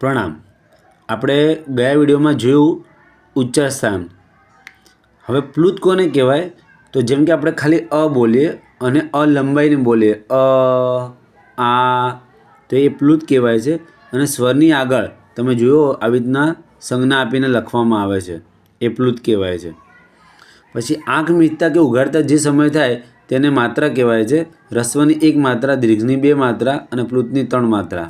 પ્રણામ. આપણે ગયા વિડીયોમાં જોયું ઉચ્ચાર સ્થાન. હવે પ્લુત કોને કહેવાય? તો જેમ કે આપણે ખાલી અ બોલીએ અને અ લંબાઈને બોલીએ આ, તો એ પ્લુત કહેવાય છે. અને સ્વરની આગળ તમે જોયો આવી રીતના સંજ્ઞા આપીને લખવામાં આવે છે, એ પ્લુત કહેવાય છે. પછી આંખ મીચતા કે ઉઘાડતા જે સમય થાય તેને માત્રા કહેવાય છે. રસ્વની 1 માત્રા, દીર્ઘની 2 માત્રા અને પ્લુતની 3 માત્રા.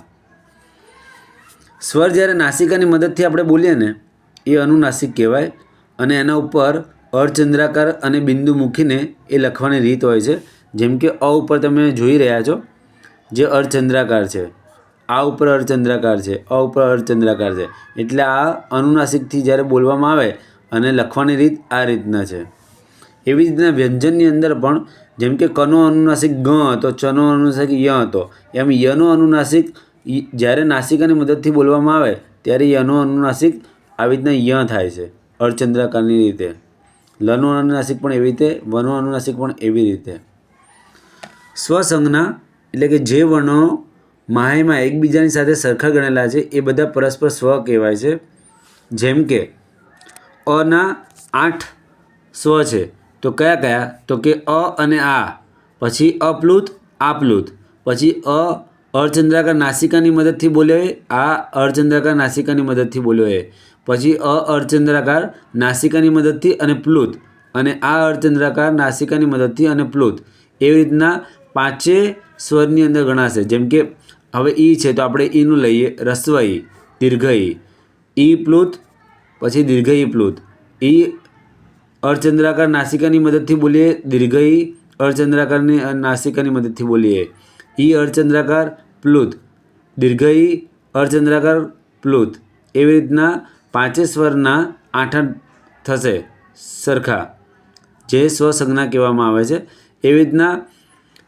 સ્વર જ્યારે નાસિકાની મદદથી આપણે બોલીએ ને એ અનુનાસિક કહેવાય. અને એના ઉપર અર્ધચંદ્રાકાર અને બિંદુ મૂકીને એ લખવાની રીત હોય છે. જેમ કે અ ઉપર તમે જોઈ રહ્યા છો જે અર્ધચંદ્રાકાર છે, આ ઉપર અર્ધચંદ્રાકાર છે, અ ઉપર અર્ધચંદ્રાકાર છે, એટલે આ અનુનાસિકથી જ્યારે બોલવામાં આવે અને લખવાની રીત આ રીતના છે. એવી રીતના વ્યંજનની અંદર પણ જેમ કે કનો અનુનાસિક ગ હતો, ચનો અનુનાસિક ય હતો, એમ યનો અનુનાસિક જ્યારે નાસિકાની મદદથી બોલવામાં આવે ત્યારે યનો અનુનાસિક આવી રીતના ય થાય છે અર્ધચંદ્રાકારની રીતે. લનો અનુનાસિક પણ એવી રીતે, વનો અનુનાસિક પણ એવી રીતે. સ્વસંજ્ઞા એટલે કે જે વર્ણો માહેમાં એકબીજાની સાથે સરખા ગણેલા છે એ બધા પરસ્પર સ્વ કહેવાય છે. જેમ કે અના 8 સ્વ છે, તો કયા કયા? તો કે અ અને આ, પછી અપ્લુત, આપ્લુત, પછી અર્ધચંદ્રાકાર નાસિકાની મદદથી બોલ્યો એ, આ અર્ધચંદ્રાકાર નાસિકાની મદદથી બોલ્યો એ, પછી અર્ધચંદ્રાકાર નાસિકાની મદદથી અને પ્લુત, અને આ અર્ધચંદ્રાકાર નાસિકાની મદદથી અને પ્લુત. એવી રીતના 5 સ્વરની અંદર ગણાશે. જેમ કે હવે ઈ છે તો આપણે ઈનું લઈએ, રસ્વ ઈ, દીર્ઘ ઈ પ્લુત, પછી દીર્ઘ ઈ પ્લુત. ઈ અર્ધચંદ્રાકાર નાસિકાની મદદથી બોલીએ, દીર્ઘ ઈ અર્ધચંદ્રાકારની નાસિકાની મદદથી બોલીએ, ઈ અર્ધચંદ્રાકાર પ્લુત, દીર્ઘ ઈ અર્ધચંદ્રાકાર પ્લુત. એવી રીતના 5 સ્વરના 8 થશે સરખા, જે સ્વસંજ્ઞા કહેવામાં આવે છે. એવી રીતના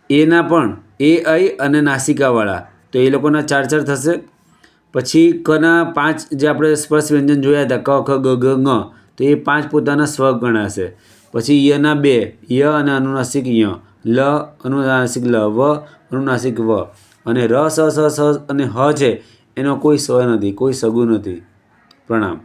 એના પણ એ, ઐ અને નાસિકાવાળા, તો એ લોકોના 4 થશે. પછી કના 5 જે આપણે સ્પર્શ વ્યંજન જોયા હતા, ક, ખ, ગ, ઘ, ઞ, તો એ 5 પોતાના સ્વ ગણાશે. પછી યના 2, ય અને અનુનાસિક ય, લ અનુનાસિક લ, વ અનુનાસિક વ, અને ર, સ, સ, સ અને હ છે એનો કોઈ સ્વ નથી, કોઈ સગું નથી. પ્રણામ.